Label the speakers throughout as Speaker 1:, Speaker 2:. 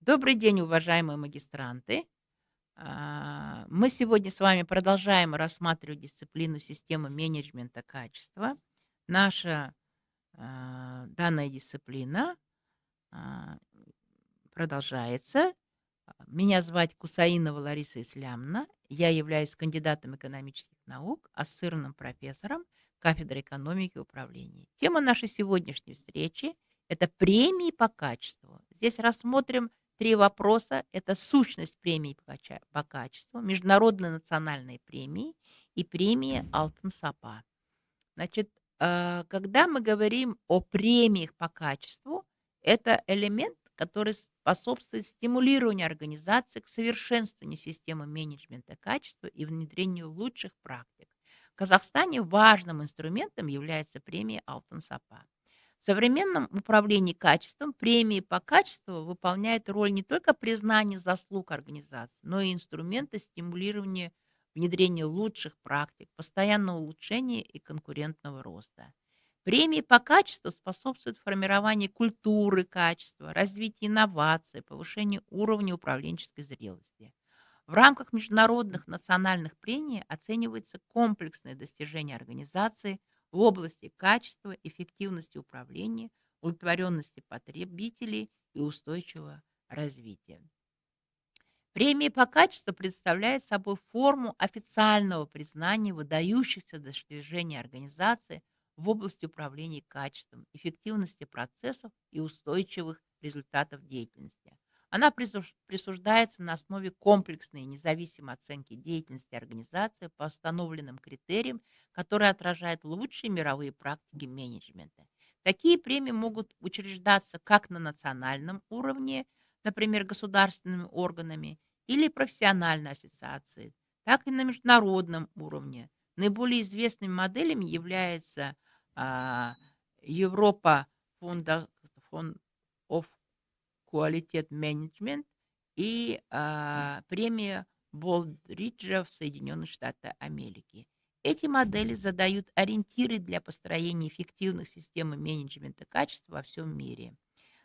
Speaker 1: Добрый день, уважаемые магистранты. Мы сегодня с вами продолжаем рассматривать дисциплину системы менеджмента качества. Наша данная дисциплина а, продолжается. Меня звать Кусаинова Лариса Ислямовна. Я являюсь кандидатом экономических наук, ассоциированным профессором кафедры экономики и управления. Тема нашей сегодняшней встречи — это премии по качеству. Здесь рассмотрим три вопроса. Это сущность премий по качеству, международные национальные премии и премии Алтын-Сапа. Значит, когда мы говорим о премиях по качеству, это элемент, который способствует стимулированию организации к совершенствованию системы менеджмента качества и внедрению лучших практик. В Казахстане важным инструментом является премия Алтын-Сапа. В современном управлении качеством премии по качеству выполняют роль не только признания заслуг организации, но и инструмента стимулирования внедрения лучших практик, постоянного улучшения и конкурентного роста. Премии по качеству способствуют формированию культуры качества, развитию инноваций, повышению уровня управленческой зрелости. В рамках международных национальных премий оцениваются комплексные достижения организации в области качества, эффективности управления, удовлетворенности потребителей и устойчивого развития. Премии по качеству представляют собой форму официального признания выдающихся достижений организации в области управления качеством, эффективности процессов и устойчивых результатов деятельности. Она присуждается на основе комплексной и независимой оценки деятельности организации по установленным критериям, которые отражают лучшие мировые практики менеджмента. Такие премии могут учреждаться как на национальном уровне, например, государственными органами или профессиональной ассоциацией, так и на международном уровне. Наиболее известными моделями являются а, Европа Fund of Quality Management и премия Болдриджа в Соединенных Штатах Америки. Эти модели задают ориентиры для построения эффективных систем менеджмента качества во всем мире.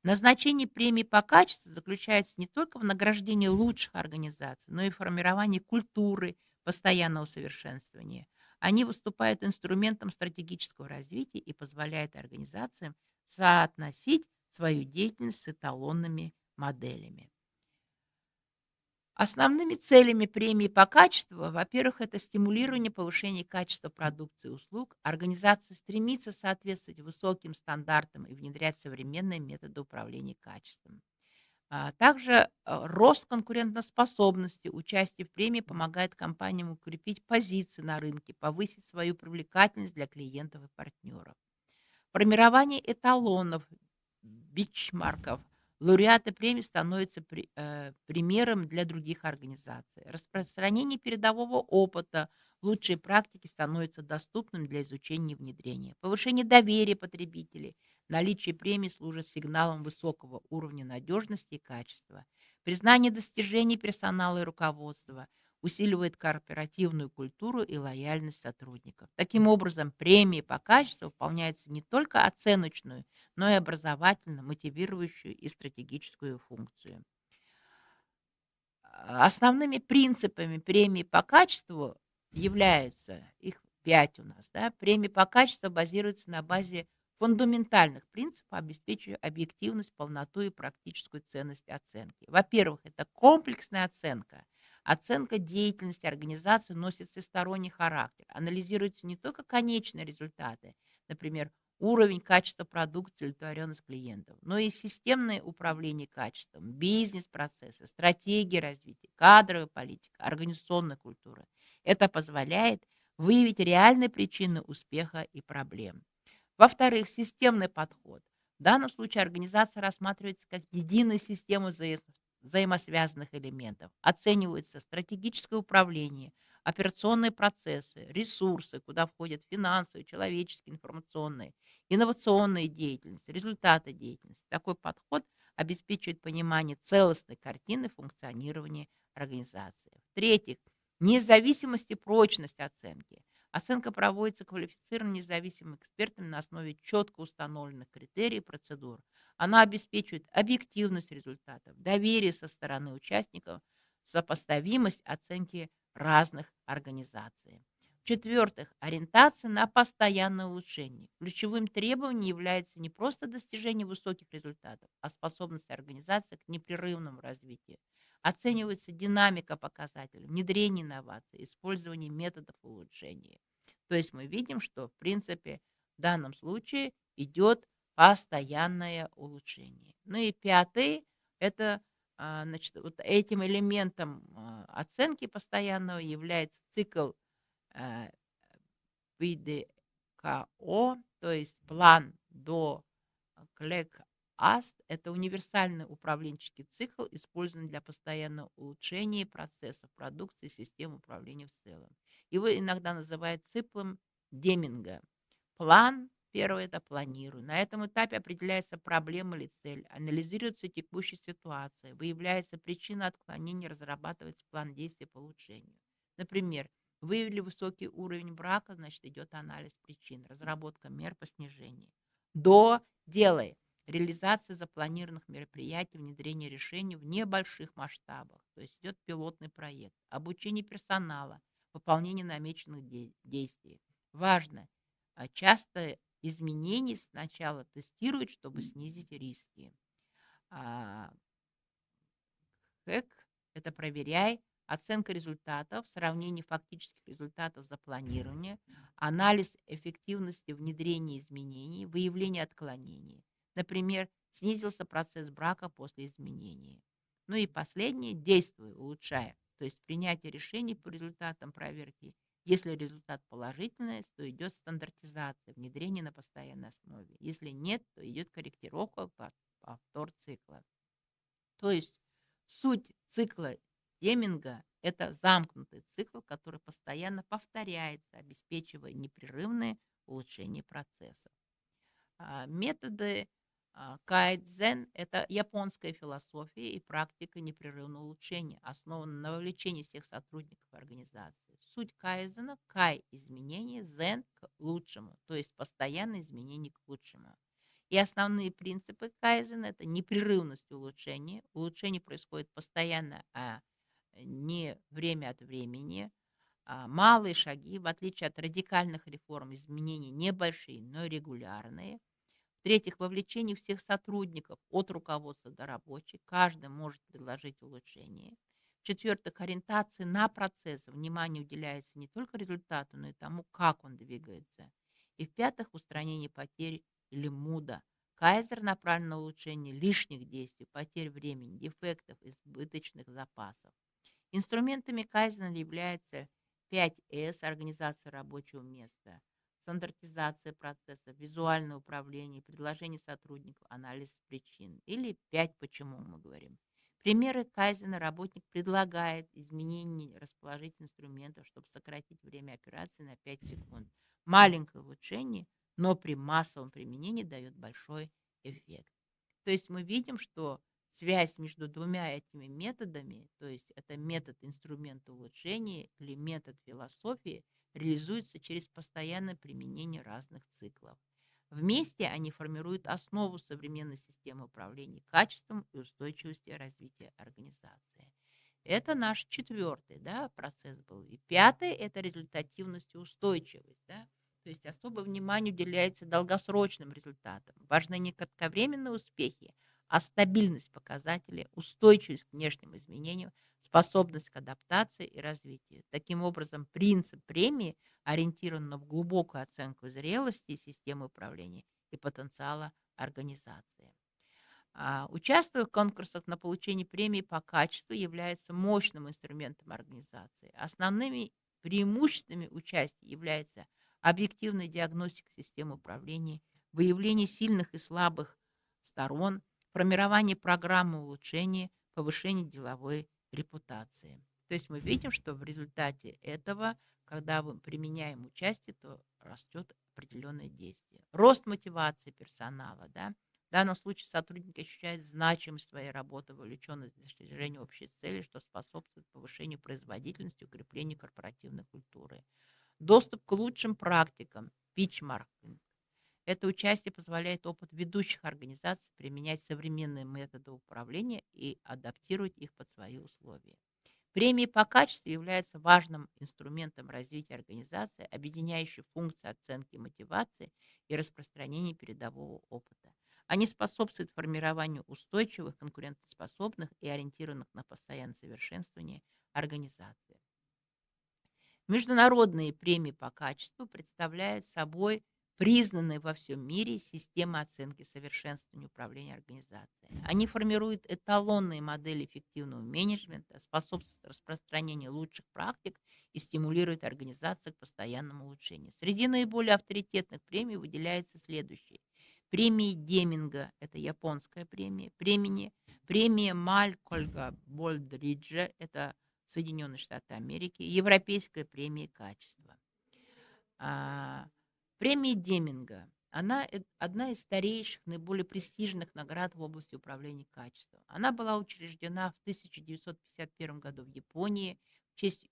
Speaker 1: Назначение премий по качеству заключается не только в награждении лучших организаций, но и в формировании культуры постоянного совершенствования. Они выступают инструментом стратегического развития и позволяют организациям соотносить свою деятельность с эталонными моделями. Основными целями премии по качеству, во-первых, это стимулирование повышения качества продукции и услуг. Организация стремится соответствовать высоким стандартам и внедрять современные методы управления качеством. Также рост конкурентоспособности, участие в премии помогает компаниям укрепить позиции на рынке, повысить свою привлекательность для клиентов и партнеров. Формирование эталонов, бичмарков. Лауреаты премий становятся примером для других организаций. Распространение передового опыта, лучшие практики становятся доступным для изучения и внедрения. Повышение доверия потребителей. Наличие премий служит сигналом высокого уровня надежности и качества. Признание достижений персонала и руководства усиливает корпоративную культуру и лояльность сотрудников. Таким образом, премии по качеству выполняются не только оценочную, но и образовательно мотивирующую и стратегическую функцию. Основными принципами премии по качеству являются, их 5 у нас, да, премии по качеству базируются на базе фундаментальных принципов, обеспечивая объективность, полноту и практическую ценность оценки. Во-первых, это комплексная оценка. Оценка деятельности организации носит всесторонний характер. Анализируются не только конечные результаты, например, уровень качества продукции, удовлетворенность клиентов, но и системное управление качеством, бизнес-процессы, стратегии развития, кадровая политика, организационная культура. Это позволяет выявить реальные причины успеха и проблем. Во-вторых, системный подход. В данном случае организация рассматривается как единая система взаимосвязанных элементов. Оценивается стратегическое управление, операционные процессы, ресурсы, куда входят финансовые, человеческие, информационные, инновационная деятельность, результаты деятельности. Такой подход обеспечивает понимание целостной картины функционирования организации. В-третьих, независимость и прочность оценки. Оценка проводится квалифицированными независимыми экспертами на основе четко установленных критерий и процедур. Она обеспечивает объективность результатов, доверие со стороны участников, сопоставимость оценки разных организаций. В-четвертых, ориентация на постоянное улучшение. Ключевым требованием является не просто достижение высоких результатов, а способность организации к непрерывному развитию. Оценивается динамика показателей, внедрение инноваций, использование методов улучшения. То есть мы видим, что в принципе в данном случае идет постоянное улучшение. Ну и пятый, это значит, вот этим элементом оценки постоянного является цикл э, ПДКО, то есть план до КЛЕК-АСТ. Это универсальный управленческий цикл, использованный для постоянного улучшения процессов, продукции, систем управления в целом. Его иногда называют циклом Деминга. План первое – это планирую. На этом этапе определяется проблема или цель, анализируется текущая ситуация, выявляется причина отклонения, разрабатывается план действий по улучшению. Например, выявили высокий уровень брака, значит, идет анализ причин, разработка мер по снижению. До делай. Реализация запланированных мероприятий, внедрение решений в небольших масштабах. То есть идет пилотный проект, обучение персонала, выполнение намеченных действий. Важно, часто изменений сначала тестируют, чтобы снизить риски. А, Хэк– это проверяй, оценка результатов, сравнение фактических результатов за планирование, анализ эффективности внедрения изменений, выявление отклонений. Например, снизился процесс брака после изменений. Ну и последнее– действуй, улучшая, то есть принятие решений по результатам проверки. Если результат положительный, то идет стандартизация, внедрение на постоянной основе. Если нет, то идет корректировка, повтор цикла. То есть суть цикла Деминга– это замкнутый цикл, который постоянно повторяется, обеспечивая непрерывное улучшение процессов. Методы кайдзен– это японская философия и практика непрерывного улучшения, основанная на вовлечении всех сотрудников организации. Суть кайдзена– кай– изменение, зен– к лучшему, то есть постоянное изменение к лучшему. И основные принципы кайдзена– это непрерывность улучшения. Улучшение происходит постоянно, а не время от времени. Малые шаги, в отличие от радикальных реформ, изменения небольшие, но регулярные. В-третьих, вовлечение всех сотрудников от руководства до рабочих. Каждый может предложить улучшение. В-четвертых, ориентация на процесс. Внимание уделяется не только результату, но и тому, как он двигается. И в-пятых, устранение потерь или муда. Кайзер направлен на улучшение лишних действий, потерь времени, дефектов, избыточных запасов. Инструментами кайзена являются 5С – организация рабочего места, стандартизация процессов, визуальное управление, предложение сотрудников, анализ причин. Или 5 «почему» мы говорим. Примеры кайзена: работник предлагает изменение расположить инструментов, чтобы сократить время операции на 5 секунд. Маленькое улучшение, но при массовом применении дает большой эффект. То есть мы видим, что связь между двумя этими методами, то есть это метод инструмента улучшения или метод философии, реализуется через постоянное применение разных циклов. Вместе они формируют основу современной системы управления качеством и устойчивостью развития организации. Это наш четвертый, да, процесс был. И пятый– это результативность и устойчивость. Да? То есть особое внимание уделяется долгосрочным результатам. Важны не кратковременные успехи, а стабильность показателей, устойчивость к внешним изменениям, способность к адаптации и развитию. Таким образом, принцип премии ориентирован на глубокую оценку зрелости системы управления и потенциала организации. Участвуя в конкурсах на получение премии по качеству является мощным инструментом организации. Основными преимуществами участия является объективная диагностика системы управления, выявление сильных и слабых сторон, формирование программы улучшения, повышение деловой репутации. То есть мы видим, что в результате этого, когда мы применяем участие, то растет определенное действие. Рост мотивации персонала, да. В данном случае сотрудники ощущают значимость своей работы, вовлеченность в достижение общей цели, что способствует повышению производительности, укреплению корпоративной культуры. Доступ к лучшим практикам, питчмаркетинг. Это участие позволяет опыт ведущих организаций применять современные методы управления и адаптировать их под свои условия. Премии по качеству являются важным инструментом развития организации, объединяющей функции оценки мотивации и распространения передового опыта. Они способствуют формированию устойчивых, конкурентоспособных и ориентированных на постоянное совершенствование организаций. Международные премии по качеству представляют собой признанные во всем мире системы оценки совершенствования управления организацией. Они формируют эталонные модели эффективного менеджмента, способствуют распространению лучших практик и стимулируют организации к постоянному улучшению. Среди наиболее авторитетных премий выделяются следующие. Премии Деминга – это японская премия, премия Малькольма Больдриджа – это Соединенные Штаты Америки, Европейская премия качества. А, Премия Деминга, она одна из старейших, наиболее престижных наград в области управления качеством. Она была учреждена в 1951 году в Японии в честь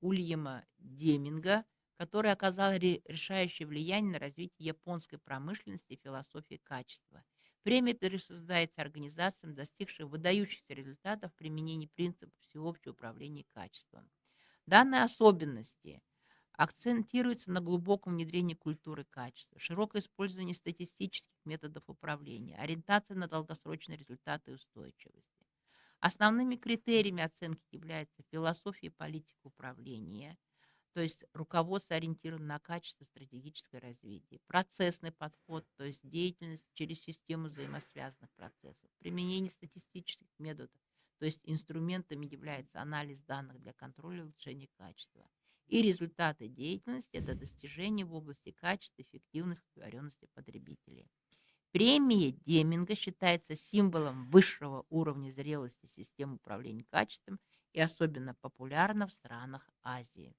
Speaker 1: Ульяма Деминга, который оказал решающее влияние на развитие японской промышленности и философии качества. Премия присуждается организациям, достигшим выдающихся результатов в применении принципов всеобщего управления качеством. Данные особенности акцентируются на глубоком внедрении культуры качества, широкое использование статистических методов управления, ориентация на долгосрочные результаты и устойчивость. Основными критериями оценки являются философия и политика управления, то есть руководство ориентировано на качество, стратегическое развитие, процессный подход, то есть деятельность через систему взаимосвязанных процессов, применение статистических методов, то есть инструментами является анализ данных для контроля и улучшения качества. И результаты деятельности – это достижения в области качества, эффективных договоренностей потребителей. Премия Деминга считается символом высшего уровня зрелости системы управления качеством и особенно популярна в странах Азии.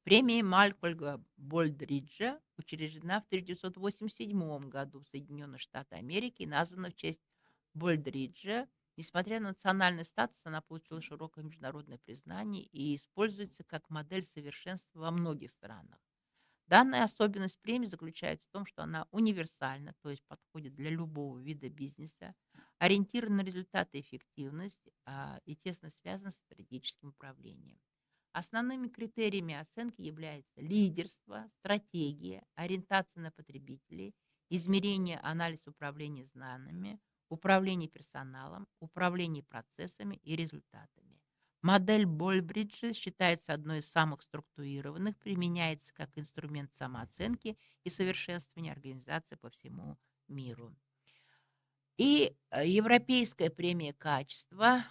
Speaker 1: Премия Малькольма Больдриджа учреждена в 1987 году в Соединенных Штатах Америки и названа в честь Больдриджа. Несмотря на национальный статус, она получила широкое международное признание и используется как модель совершенства во многих странах. Данная особенность премии заключается в том, что она универсальна, то есть подходит для любого вида бизнеса, ориентирована на результаты и эффективность и тесно связана с стратегическим управлением. Основными критериями оценки являются лидерство, стратегия, ориентация на потребителей, измерение, анализ управления знаниями, управление персоналом, управление процессами и результатами. Модель Больбриджа считается одной из самых структурированных, применяется как инструмент самооценки и совершенствования организации по всему миру. И Европейская премия качества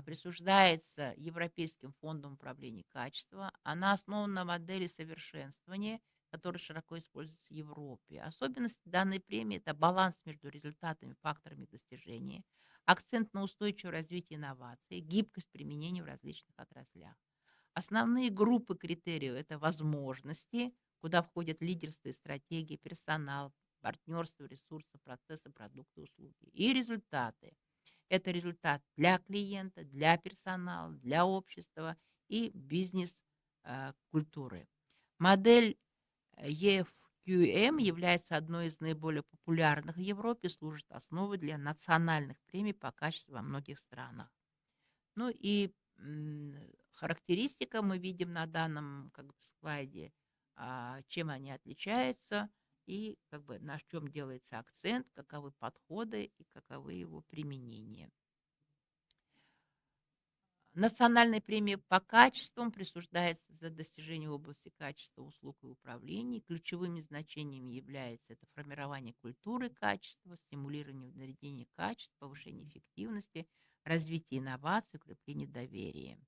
Speaker 1: присуждается Европейским фондом управления качеством. Она основана на модели совершенствования, которая широко используется в Европе. Особенность данной премии – это баланс между результатами и факторами достижения, акцент на устойчивое развитие инноваций, гибкость применения в различных отраслях. Основные группы критериев – это возможности, куда входят лидерство и стратегия, персонал, партнерство, ресурсы, процессы, продукты, услуги. И результаты. Это результат для клиента, для персонала, для общества и бизнес-культуры. Модель EFQM является одной из наиболее популярных в Европе, служит основой для национальных премий по качеству во многих странах. Ну и характеристика мы видим на данном слайде, чем они отличаются и на чем делается акцент, каковы подходы и каковы его применения. Национальная премия по качествам присуждается за достижение в области качества услуг и управления. Ключевыми значениями является это формирование культуры качества, стимулирование внедрения качества, повышение эффективности, развитие инноваций, укрепление доверия.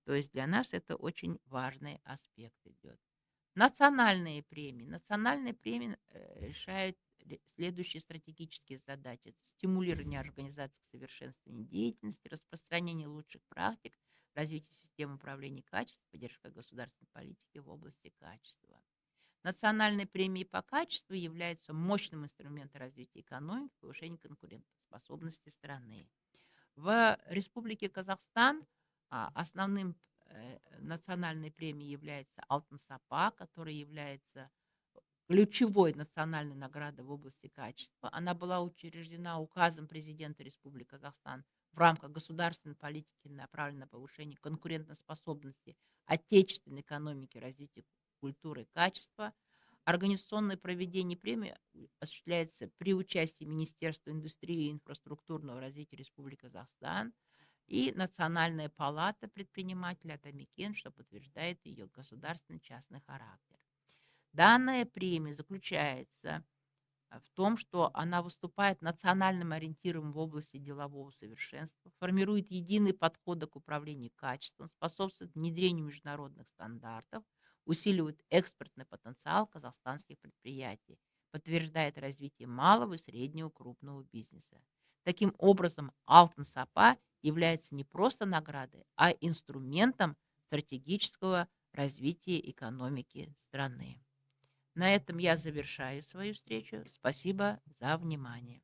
Speaker 1: То есть для нас это очень важный аспект идет. Национальные премии. Национальные премии решают следующие стратегические задачи. Это стимулирование организации к совершенствованию деятельности, распространение лучших практик, развитие системы управления качеством, поддержка государственной политики в области качества. Национальные премии по качеству являются мощным инструментом развития экономики, повышения конкурентоспособности страны. В Республике Казахстан основным национальной премией является Алтын Сапа, который является ключевой национальной наградой в области качества. Она была учреждена указом президента Республики Казахстан в рамках государственной политики, направленной на повышение конкурентоспособности отечественной экономики, развития культуры и качества. Организационное проведение премии осуществляется при участии Министерства индустрии и инфраструктурного развития Республики Казахстан и Национальная палата предпринимателей Атамекен, что подтверждает ее государственно-частный характер. Данная премия заключается в том, что она выступает национальным ориентиром в области делового совершенства, формирует единые подходы к управлению качеством, способствует внедрению международных стандартов, усиливает экспортный потенциал казахстанских предприятий, подтверждает развитие малого и среднего крупного бизнеса. Таким образом, Алтын Сапа является не просто наградой, а инструментом стратегического развития экономики страны. На этом я завершаю свою встречу. Спасибо за внимание.